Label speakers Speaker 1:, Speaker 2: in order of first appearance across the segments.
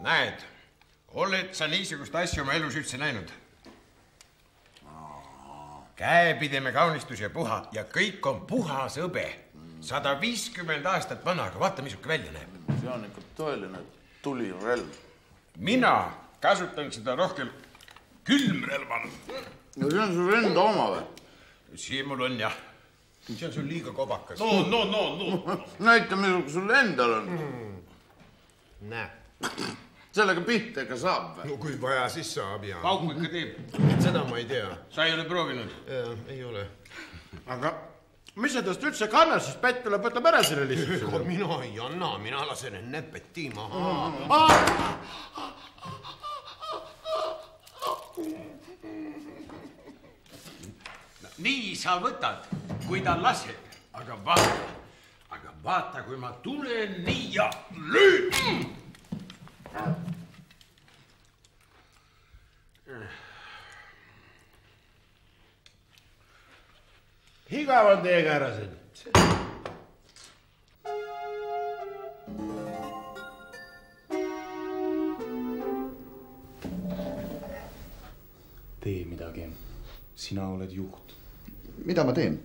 Speaker 1: näed, oled sa niisugust asja oma elus üldse näinud? Käepideme kaunistus ja puha ja kõik on puhas hõbe. 150 aastat vana, aga vaata, misuke välja näeb.
Speaker 2: See on ikka tõeline tulirelv.
Speaker 1: Mina kasutan seda rohkem külmrelvana.
Speaker 2: No see on sul enda oma või?
Speaker 1: Siin mul on jah. See on sul liiga kobakas.
Speaker 2: No. Näita, misuga sul endal on.
Speaker 1: Näe.
Speaker 2: Sellega pihta ega saab või?
Speaker 3: No kui vaja, siis saab ja...
Speaker 1: Pauku ikka teeb.
Speaker 3: Seda ma ei tea.
Speaker 1: Sa ei ole proovinud?
Speaker 3: Ei ole.
Speaker 2: Aga mis sa tast üldse kannad, siis pätt tuleb võtab ära selle lihtsalt?
Speaker 3: Mina ei anna, mina lasen enne pätti maha.
Speaker 1: Nii sa võtad, kui ta laseb. Aga vaata, kui ma tulen nii ja lööd.
Speaker 2: Igav on teiega härrased.
Speaker 4: Tee midagi. Sina oled juht.
Speaker 5: Mida ma teen?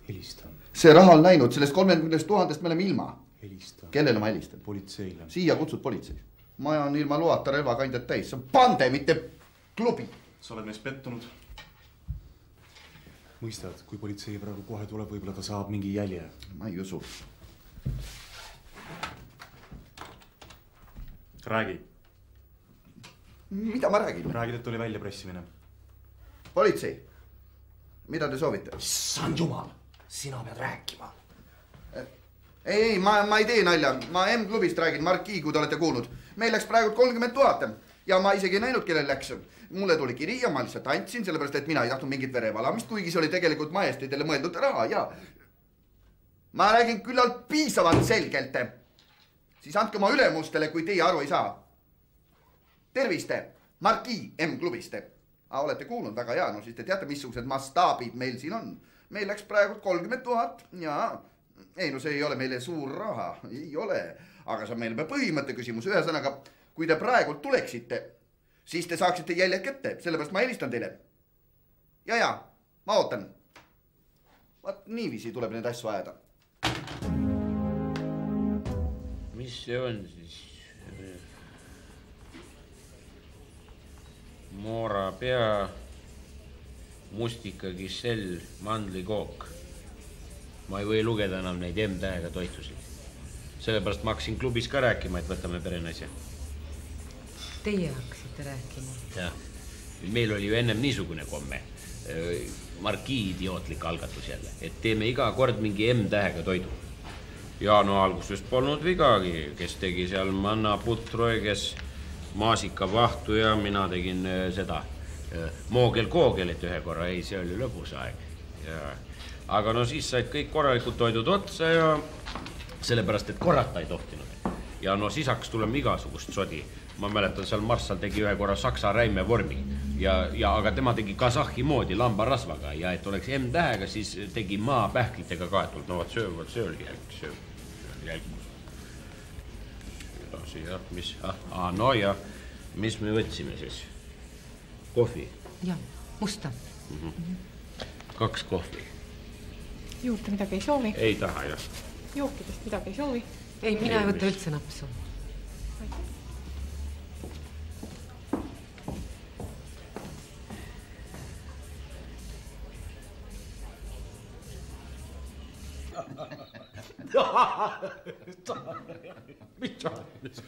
Speaker 4: Helista.
Speaker 5: See raha on läinud, sellest 30 000 me oleme ilma.
Speaker 4: Helista.
Speaker 5: Kellele ma helistan?
Speaker 4: Politseile.
Speaker 5: Siia kutsud politsei. Maja on ilma loata relvakandjad täis. See on pande, mitte klubi.
Speaker 4: Sa oled meist pettunud. Mõistad, kui politsei praegu kohe tuleb, võib-olla ta saab mingi jälje.
Speaker 5: Ma ei usu.
Speaker 4: Räägi.
Speaker 5: Mida ma räägin?
Speaker 4: Räägid, et oli väljapressimine.
Speaker 5: Politsei. Mida te soovite?
Speaker 6: Issand jumal, sina pead rääkima.
Speaker 5: Ei, ma ei tee nalja. Ma M-klubist räägin, Markii, kui te olete kuulnud. Meil läks praegu 30 000 ja ma isegi ei näinud, kellel läks. Mulle tuli kiri ja ma lihtsalt andsin, sellepärast, et mina ei tahtnud mingit verevalamist, kuigi see oli tegelikult majesteidele mõeldud raha ja... Ma räägin küllalt piisavalt selgelt. Siis andke oma ülemustele, kui teie aru ei saa. Terviste, Markii M-klubist. Olete kuulnud, väga hea, no siis te teate, missugused mastaabid meil siin on. Meil läks praegu 30 000 ja... Ei, no see ei ole meile suur raha, ei ole. Aga see on meile põhimõtte küsimus. Ühesõnaga, kui te praegu tuleksite, siis te saaksite jäljed kätte. Sellepärast ma helistan teile. Ja, ma ootan. Vaat niiviisi tuleb need asju ajada.
Speaker 1: Mis see on siis? Moora pea, mustika kissell, mandlikook. Ma ei või lugeda enam neid M-tähega toitusi. Sellepärast ma hakkasin klubis ka rääkima, et võtame perenasja.
Speaker 7: Teie hakkasite rääkima?
Speaker 1: Jah. Meil oli ju ennem niisugune komme. Markii idiootlik algatus jälle, et teeme iga kord mingi M-tähega toidu. Ja no algusest polnud vigagi, kes tegi seal mannaputro ja kes maasikavahtu ja mina tegin seda moogel-koogel, et ühe korra ei, see oli lõbus aeg. Aga no siis said kõik korralikud toidud otsa ja sellepärast, et korrata ei tohtinud. Ja no siis hakkas tulema igasugust sodi. Ma mäletan, seal Marssal tegi ühe korra saksa räime vormi. Aga tema tegi kasahhi moodi lambarasvaga ja et oleks M-tähega, siis tegi maapähklitega kaetult. No see oli jälgus. Edasi jah, mis? No ja, mis me võtsime siis? Kohvi?
Speaker 7: Jah, musta.
Speaker 1: 2 kohvi.
Speaker 8: Juurde midagi ei soovi?
Speaker 1: Ei taha, jah.
Speaker 8: Jookidest midagi ei soovi?
Speaker 7: Ei, mina ei võta üldse napsu.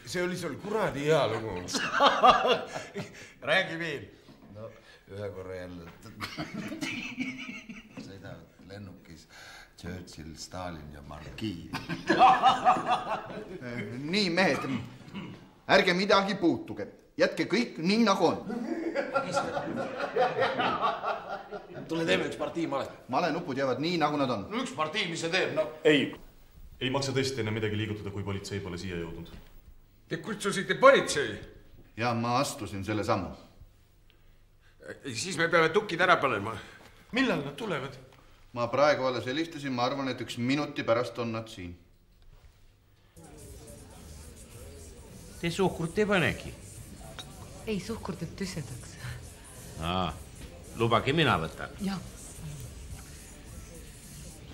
Speaker 3: See oli sul kuradi hea lugu.
Speaker 1: Räägi veel.
Speaker 9: No, ühe korra jälle sõidavad lennukis Churchill, Stalin ja Markii.
Speaker 5: Nii, mehed, ärge midagi puutuge. Jätke kõik nii, nagu on.
Speaker 6: Tule teeme üks partii male.
Speaker 5: Malenupud jäävad nii, nagu nad on.
Speaker 6: Üks partii, mis see teeb? No.
Speaker 4: Ei maksa tõesti enne midagi liigutada, kui politsei pole siia jõudnud.
Speaker 1: Te kutsusite politsei?
Speaker 5: Ja ma astusin selle sammu.
Speaker 1: Siis me peame tukid ära panema.
Speaker 6: Millal nad tulevad?
Speaker 5: Ma praegu alles helistasin, ma arvan, et 1 minuti pärast on nad siin.
Speaker 1: Te suhkrut ei panegi?
Speaker 7: Ei, suhkur teeb tüsedaks.
Speaker 1: Lubagi mina võtan.
Speaker 7: Jah.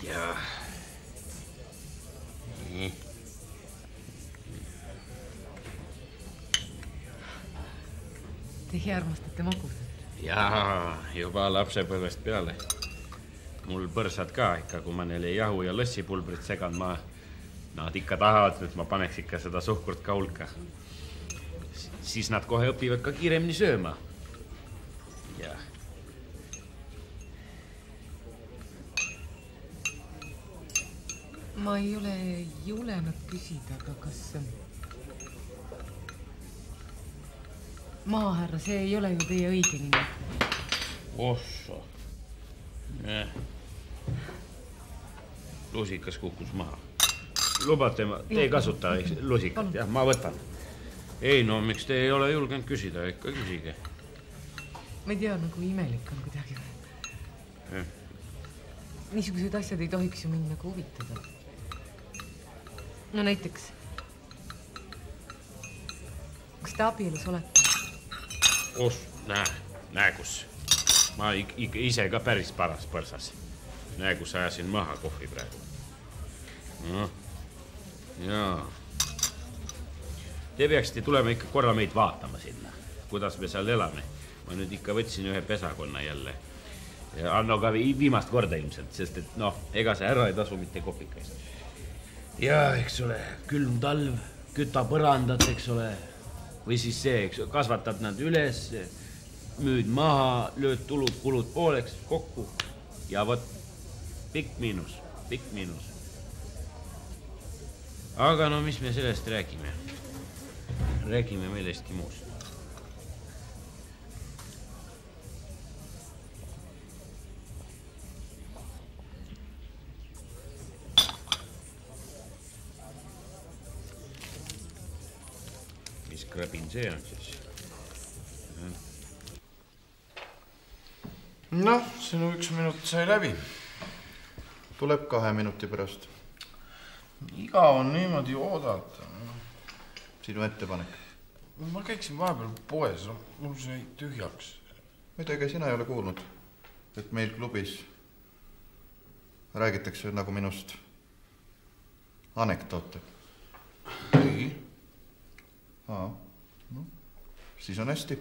Speaker 1: Ja. Nii.
Speaker 7: Teie armastate magusat?
Speaker 1: Jaa, juba lapsepõlvest peale. Mul põrsad ka ikka, kui ma neile jahu ja lõssipulbrit segan, nad ikka tahavad, et ma paneks ikka seda suhkurt ka hulka. Siis nad kohe õpivad ka kiiremini sööma. Ja.
Speaker 7: Ma ei ole julenud küsida, aga kas... Maahärra, see ei ole ju teie õige nimi.
Speaker 1: Ossa. Lusikas kukkus maha. Lubate, te ei kasuta lusikat, jah, ma võtan. Ei, no miks te ei ole julgenud küsida, ikka küsige.
Speaker 7: Ma ei tea, nagu imelik on kuidagi. Niisugused asjad ei tohiks ju mind nagu huvitada. No näiteks, kas te abielus olete?
Speaker 1: Näe kus. Ma ikka ise ka päris paras põrsas. Näe, kus ajasin maha kohvi praegu. No, jaa. Te peaksite tulema ikka korra meid vaatama sinna, kuidas me seal elame. Ma nüüd ikka võtsin ühe pesakonna jälle. Anno ka viimast korda ilmselt, sest et ega see ära ei tasu mitte kopikaist. Ja, eks ole, külm talv, küta põrandat, eks ole. Või siis see, eks kasvatad nad üles, müüd maha, lööd tulud, kulud pooleks kokku ja võt pikk miinus. Aga no mis me sellest räägime? Räägime millestki muust. Mis krabin see on siis?
Speaker 2: Noh, sinu 1 minut sai läbi. Tuleb 2 minuti pärast. Igav on niimoodi oodata. Sinu ettepanek? Ma käiksin vahepeal poes, mul sai tühjaks. Midagi sina ei ole kuulnud, et meil klubis räägitakse nagu minust anekdoote. Ei. No, siis on hästi.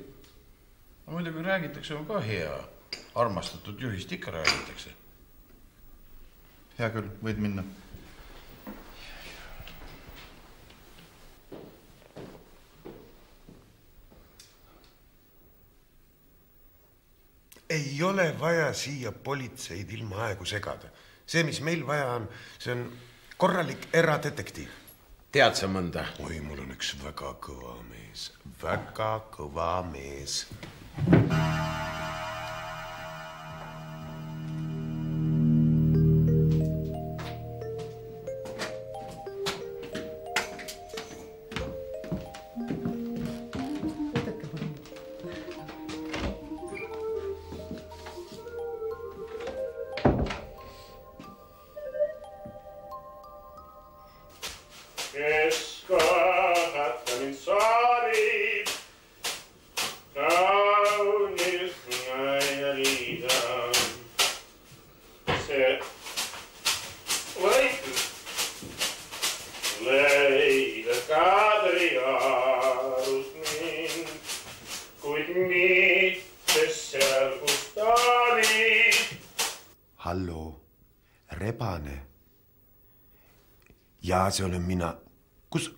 Speaker 2: Muidugi räägitakse on ka hea. Armastatud juhist ikka räägitakse. Hea küll, võid minna.
Speaker 3: Ei ole vaja siia politseid ilma aegu segada. See, mis meil vaja on, see on korralik eradetektiiv.
Speaker 9: Tead sa mõnda?
Speaker 3: Oi, mul on üks väga kõva mees. Väga kõva mees. Hallo, Rebane. Ja see olen mina. Kus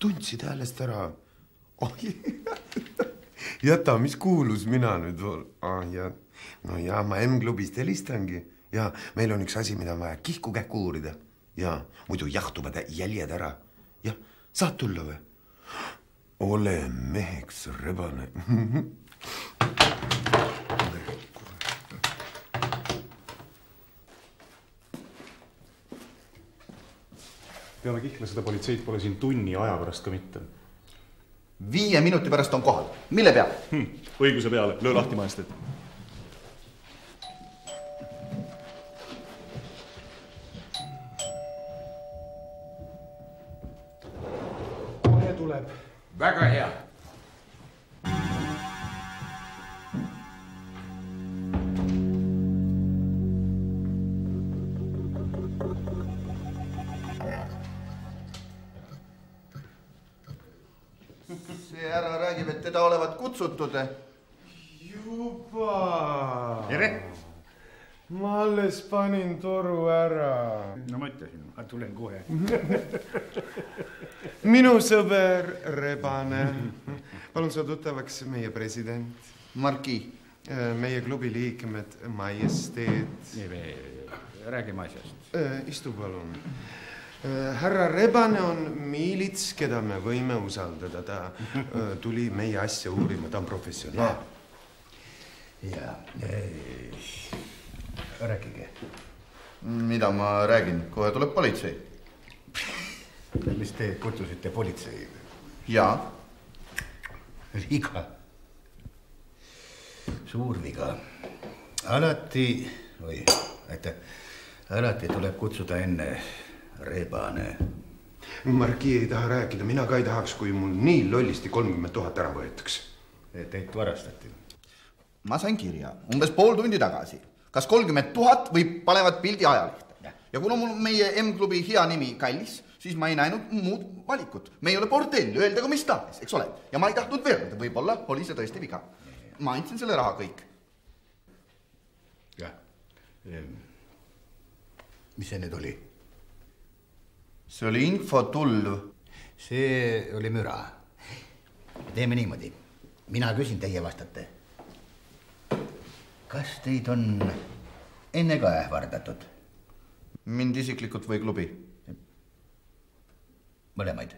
Speaker 3: tundsid häälest ära? Jäta, mis kuulus mina nüüd ol? No ja, ma M-klubist helistangi. Ja meil on üks asi, mida on vaja kihku-kähku uurida. Ja muidu jahtuvad jäljed ära. Ja saad tulla või? Ole meheks, Rebane.
Speaker 4: Peale Kihla seda politseid pole siin tunni aja pärast ka mitte.
Speaker 5: 5 minuti pärast on kohal. Mille peale?
Speaker 4: Õiguse peale. Löö lahti maestet. Kohe tuleb.
Speaker 9: Väga hea.
Speaker 5: et teda olevat kutsutud.
Speaker 3: Juba.
Speaker 10: Tere!
Speaker 3: Ma alles panin toru ära.
Speaker 10: No ma ütlesin, ma tulen kohe.
Speaker 3: Minu sõber Rebane. Palun sa tuttavaks meie president.
Speaker 5: Marki.
Speaker 3: Meie klubi liikmed Majesteet.
Speaker 10: Räägime asjast.
Speaker 3: Istu palun. Härra Rebane on miilits, keda me võime usaldada. Ta tuli meie asja uurima, ta on professionaal.
Speaker 10: Ja, rääkige.
Speaker 5: Mida ma räägin? Kohe tuleb politsei.
Speaker 10: Mis te kutsusite politsei?
Speaker 5: Jaa.
Speaker 10: Viga. Suur viga. Alati tuleb kutsuda enne Rebane.
Speaker 3: Marki ei taha rääkida, mina ka ei tahaks, kui mul nii lollisti 30 000 ära võetaks.
Speaker 10: Teid varastati.
Speaker 5: Ma sain kirja umbes pool tundi tagasi. Kas 30 000 või panevad pildi ajalehte. Ja kuna mul meie M-klubi hea nimi kallis, siis ma ei näinud muud valikut. Me ei ole bordell, öeldagu mis tahes, eks ole. Ja ma ei tahtnud verda, võib-olla oli see tõesti viga. Ma andsin selle raha kõik.
Speaker 10: Jah. Mis see nüüd oli?
Speaker 5: See oli infotulv.
Speaker 10: See oli müra. Teeme niimoodi. Mina küsin, teie vastate. Kas teid on enne ka ähvardatud?
Speaker 5: Mind isiklikult või klubi?
Speaker 10: Mõlemaid.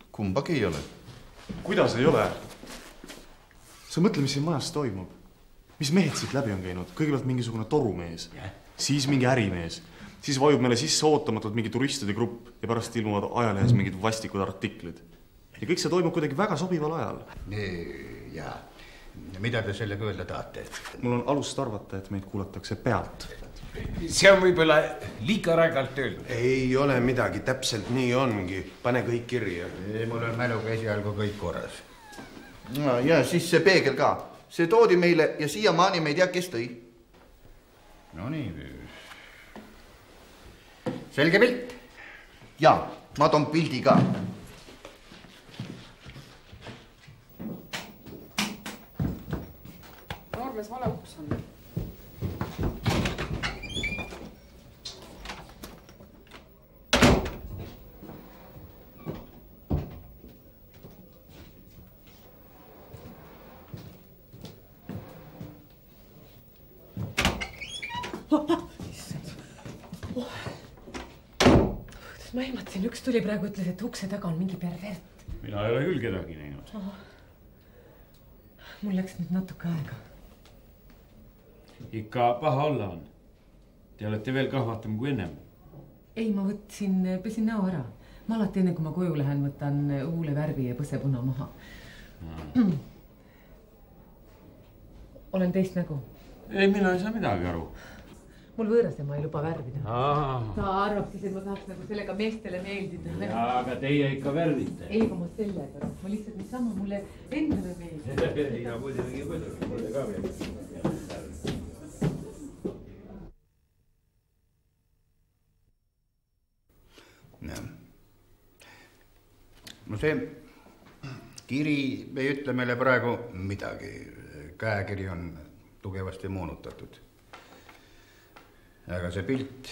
Speaker 5: Kumbagi ei ole.
Speaker 4: Kuidas ei ole? Sa mõtle, mis siin majas toimub. Mis mehed siit läbi on käinud? Kõigepealt mingisugune torumees, siis mingi ärimees, siis vajub meile sisse ootamatult mingi turistide grupp ja pärast ilmuvad ajalehes mingid vastikud artiklid. Ja kõik see toimub kuidagi väga sobival ajal.
Speaker 10: Jaa. Mida te sellega öelda tahate?
Speaker 4: Mul on alust arvata, et meid kuulatakse pealt.
Speaker 6: See on võib-olla liiga rägalt öeldud.
Speaker 3: Ei ole midagi, täpselt nii ongi. Pane kõik kirja.
Speaker 10: Mul on mäluga esialgu kõik korras.
Speaker 5: Ja siis see peegel ka. See toodi meile ja siiamaani me ei tea, kes tõi.
Speaker 10: No nii. Selge pilt?
Speaker 5: Jaa, ma toon pildi ka.
Speaker 8: Noormees vale uks on.
Speaker 7: Ma ehmatasin, üks tuli praegu, ütles, et ukse taga on mingi pervert.
Speaker 1: Mina ei ole küll kedagi näinud.
Speaker 7: Mul läks nüüd natuke aega.
Speaker 1: Ikka paha olla on. Te olete veel kahvatam kui ennem.
Speaker 7: Ei, ma pesin näo ära. Ma alati enne, kui ma koju lähen, võtan huule värvi ja põsepuna maha. Olen teist nägu.
Speaker 1: Ei, mina ei saa midagi aru.
Speaker 7: Mul võõras ja ma ei luba värvida. Ta arvab siis, et ma tahaks nagu sellega meestele meeldida.
Speaker 1: Jaa, aga teie ikka värvite.
Speaker 7: Ei, kui ma sellega. Ma lihtsalt niisama mulle endale meeldib.
Speaker 1: Ja muidugi, mulle ka meeldib.
Speaker 10: No see kiri ei ütle meile praegu midagi. Käekiri on tugevasti moonutatud. Aga see pilt...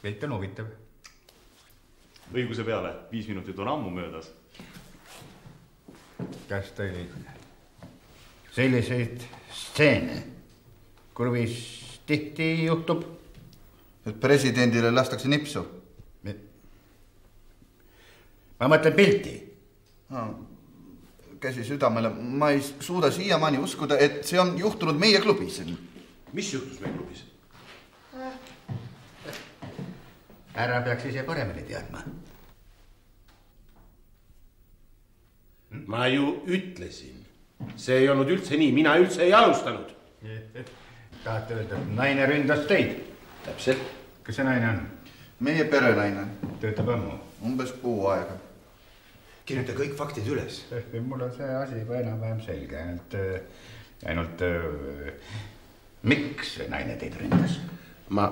Speaker 10: Pilt on huvitav.
Speaker 4: Õiguse peale, 5 minutit on ammu möödas.
Speaker 10: Kas teil selliseid stseene kurvis tihti juhtub?
Speaker 5: Et presidendile lastakse nipsu.
Speaker 10: Ma mõtlen pilti.
Speaker 5: Käsi südamele. Ma ei suuda siiamaani uskuda, et see on juhtunud meie klubis.
Speaker 1: Mis juhtus meie klubis?
Speaker 10: Ära peaks ise paremini teadma.
Speaker 11: Ma ju ütlesin. See ei olnud üldse nii. Mina üldse ei alustanud.
Speaker 10: Tahate öelda, et naine ründas teid?
Speaker 5: Täpselt.
Speaker 10: Kas see naine on?
Speaker 5: Meie perenaine.
Speaker 10: Töötab ammu?
Speaker 5: Umbes kuu aega.
Speaker 3: Kirjuta kõik faktid üles.
Speaker 10: Mul on see asi juba enam-vähem selge. Ainult miks see naine teid ründas?
Speaker 11: Ma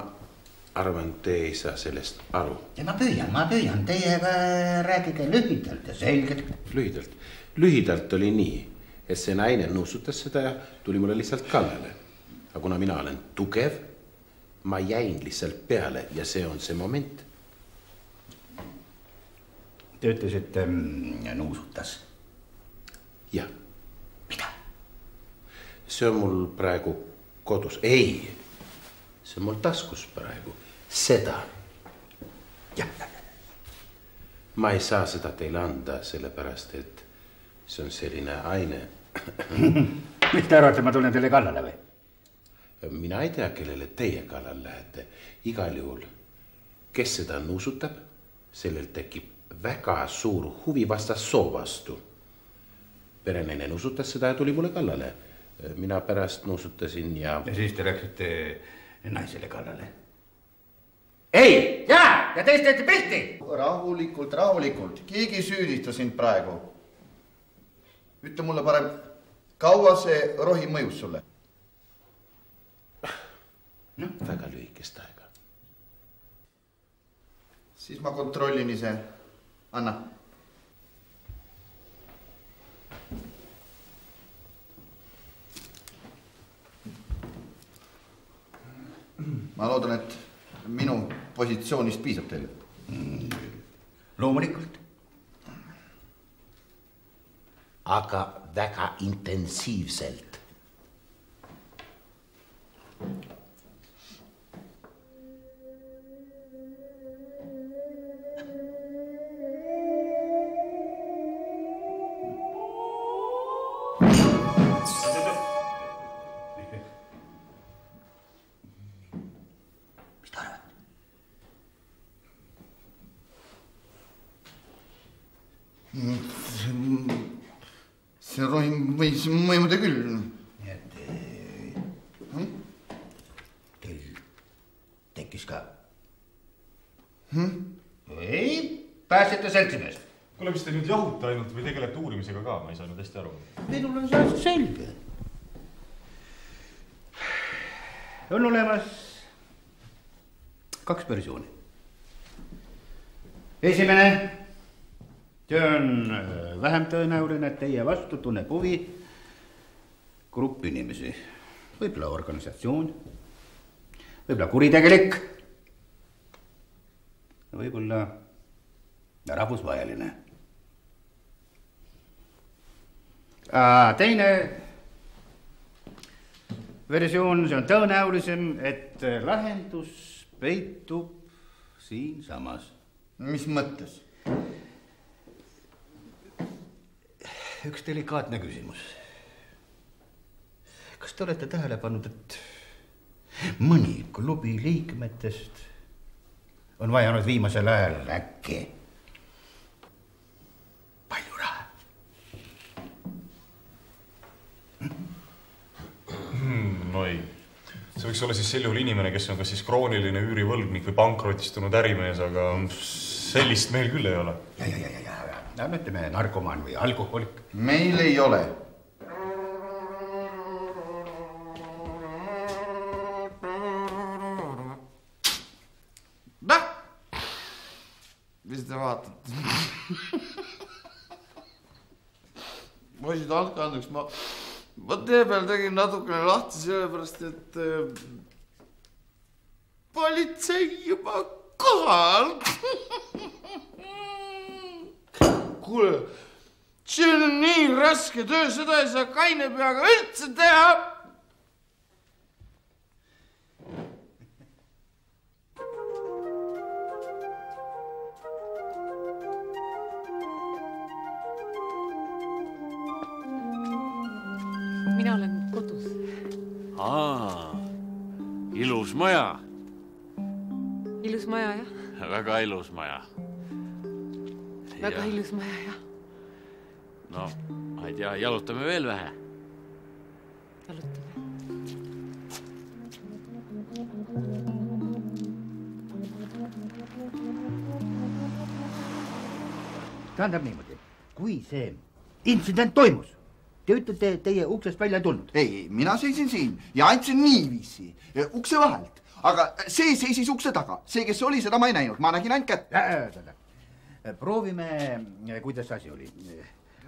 Speaker 11: arvan, te ei saa sellest aru.
Speaker 10: Ja ma püüan. Teiega rääkige lühidalt ja selgelt.
Speaker 11: Lühidalt oli nii, et see naine nuusutas seda ja tuli mulle lihtsalt kallale. Aga kuna mina olen tugev, ma jäin lihtsalt peale ja see on see moment.
Speaker 10: Te ütlesite nuusutas.
Speaker 11: Jah.
Speaker 10: Mida?
Speaker 11: See on mul praegu kodus. Ei, see on mul taskus praegu. Seda. Jah. Ma ei saa seda teile anda, sellepärast, et see on selline aine.
Speaker 10: Mis te arvate, ma tulen teile kallale või?
Speaker 11: Mina ei tea, kellele teie kallal lähete. Igal juhul, kes seda nuusutab, sellel tekib väga suur huvi vastas soo vastu. Perenaine nuusutas seda ja tuli mulle kallale. Mina pärast nuusutasin ja...
Speaker 10: Ja siis te läksite naisele kallale? Ei! Ja teist teete pilti!
Speaker 5: Rahulikult. Keegi süüdista sind praegu. Ütle mulle parem, kaua see rohi mõjus sulle?
Speaker 11: No, väga lühikest aega.
Speaker 5: Siis ma kontrollin ise. Anna. Ma loodan, et minu positsioonist piisab teile.
Speaker 10: Loomulikult.
Speaker 11: Aga väga intensiivselt.
Speaker 5: See rohi võis mõjuda küll.
Speaker 10: Nii et teil tekkis ka? Ei, pääsete seltsimeest.
Speaker 4: Kuule, mis te nüüd jahuta ainult või tegelete uurimisega ka? Ma ei saanud hästi aru.
Speaker 10: Minul on see selge. On olemas 2 versiooni. Esimene, see on vähem tõenäoline, et teie vastu tunneb huvi grupp inimesi. Võib-olla organisatsioon, võib-olla kuritegelik, võib-olla rahvusvaheline. Teine versioon, see on tõenäolisem, et lahendus peitub siin samas.
Speaker 5: Mis mõttes?
Speaker 10: Üks delikaatne küsimus. Kas te olete tähele pannud, et mõni klubi liikmetest on vajanud viimasel ajal äkki palju raha?
Speaker 4: No ei. See võiks olla siis sel juhul inimene, kes on kas siis krooniline üürivõlgnik või pankrotistunud ärimees, aga sellist meil küll ei ole.
Speaker 10: Ja, mõtleme narkomaan või alkoholik.
Speaker 5: Meil ei ole. Mis te vaatate? Poisid, andke andeks, ma tee peal tegin natukene lahti sellepärast, et politsei juba kohal. Kuule, see on nii raske töö, seda ei saa kaine peaga üldse teha.
Speaker 8: Mina olen kodus.
Speaker 12: Ilus maja.
Speaker 8: Ilus maja, jah.
Speaker 12: Väga ilus maja.
Speaker 8: Väga ilus maja, jah.
Speaker 12: No, ma ei tea, jalutame veel vähe.
Speaker 8: Jalutame.
Speaker 10: Tähendab niimoodi, kui see intsident toimus, Te ütlete, teie uksest välja ei tulnud.
Speaker 5: Ei, mina seisin siin ja andsin niiviisi ukse vahelt. Aga see seisis ukse taga. See, kes oli, seda ma ei näinud. Ma nägin ainult kätt.
Speaker 10: Proovime, kuidas asi oli.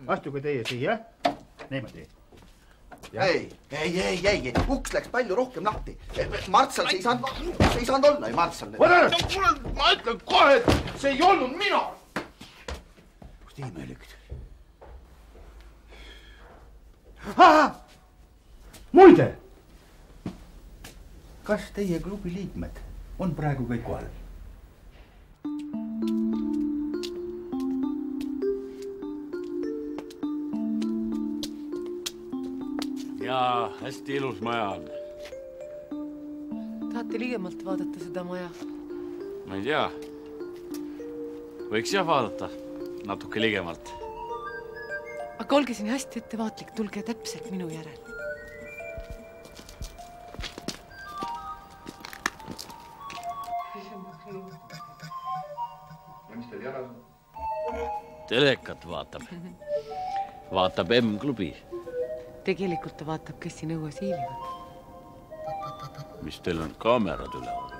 Speaker 10: Astuge teie siia. Niimoodi.
Speaker 5: Ei. Uks läks palju rohkem lahti. Martsal see ei saanud olla. Ei, Martsal.
Speaker 2: Ma ütlen kohe, et see ei olnud mina.
Speaker 10: Kus te imelikud? Muide, kas teie klubi liikmed on praegu kõik kohal?
Speaker 12: Jaa, hästi ilus maja on.
Speaker 8: Tahate ligemalt vaadata seda maja?
Speaker 12: Ma ei tea. Võiks jah vaadata natuke ligemalt.
Speaker 8: Aga olge siin hästi ettevaatlik, tulge täpselt minu järel.
Speaker 12: Telekat vaatab. Vaatab M-klubi.
Speaker 8: Tegelikult ta vaatab, kes siin õues hiilivad.
Speaker 12: Mis teil on kaamerad üleval?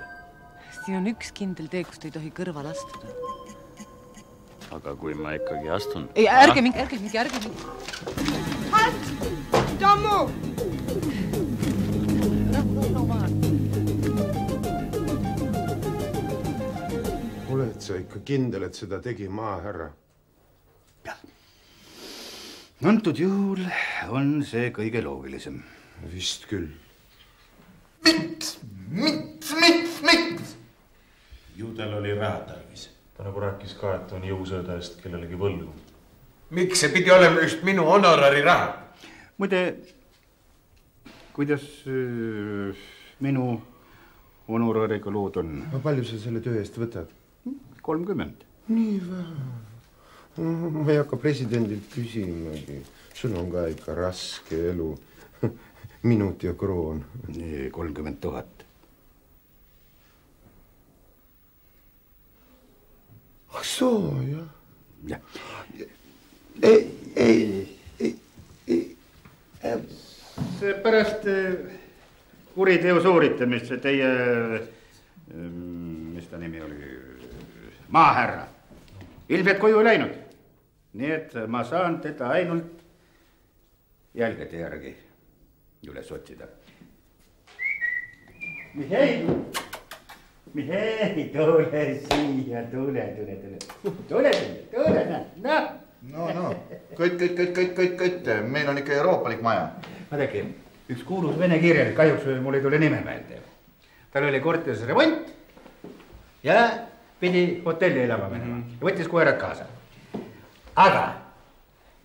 Speaker 8: Siin on üks kindel tee, kus te ei tohi kõrval astuda.
Speaker 12: Aga kui ma ikkagi astun...
Speaker 8: Ei, ärge mingi.
Speaker 13: Halt! Tammu!
Speaker 3: Oled sa ikka kindel, et seda tegi maahärra?
Speaker 10: Antud juhul on see kõige loogilisem.
Speaker 3: Vist küll.
Speaker 9: Miks? Ju tal oli raha tarvis.
Speaker 4: Ta nagu rääkis ka, et on jõusööda eest kellelegi võlgu.
Speaker 6: Miks see pidi olema just minu honorari raha?
Speaker 10: Muide, kuidas minu honorariga lood on?
Speaker 3: Palju sa selle töö eest võtad?
Speaker 10: 30.
Speaker 3: Nii vähe. Ma ei hakka presidendilt küsimagi. Sul on ka ikka raske elu. Minut ja kroon.
Speaker 10: 30 000.
Speaker 3: Ah soo, jah.
Speaker 10: See pärast kuriteo sooritamist teie, mis ta nimi oli, maahärra, ilmselt koju ei läinud. Nii et ma saan teda ainult jälgede järgi üles otsida. Mihei, tule siia, tule.
Speaker 5: No. Kõtt. Meil on ikka euroopalik maja.
Speaker 10: Vaadake, üks kuulus vene kirjalik, kahjuks mul ei tule nime meelde. Tal oli korteris remont ja pidi hotelli elama minema. Ja võttis koerad kaasa. Aga,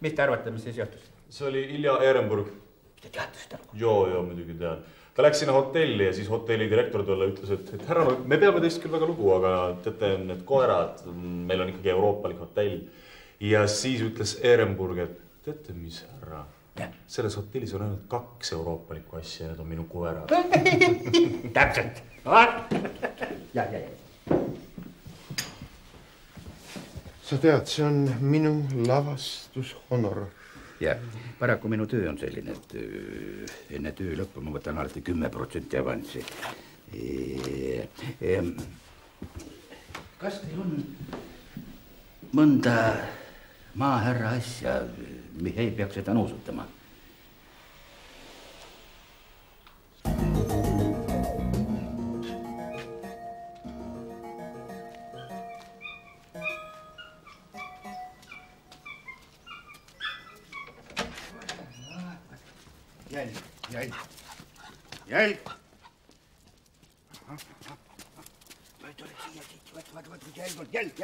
Speaker 10: mis te arvate, mis siis johtus?
Speaker 4: See oli Ilja Ehrenburg.
Speaker 10: Te teate seda?
Speaker 4: Joo, muidugi tean. Ta läks sinna hotelli ja siis hotelli direktor talle ütles, et härra, me peame teist küll väga lugu, aga teate, need koerad, meil on ikkagi euroopalik hotell. Ja siis ütles Ehrenburg, et teate, mis härra, selles hotellis on ainult 2 euroopalikku asja ja need on minu koerad.
Speaker 10: Täpselt. Ja.
Speaker 3: Sa tead, see on minu lavastushonorar.
Speaker 10: Ja, paraku minu töö on selline, et enne töö lõppu ma võtan alati 10% avanssi. Kas teil on mõnda maahärra asja, Mihei peaks seda nuusutama? Jälg. Tule siia, siit, võt, jälg.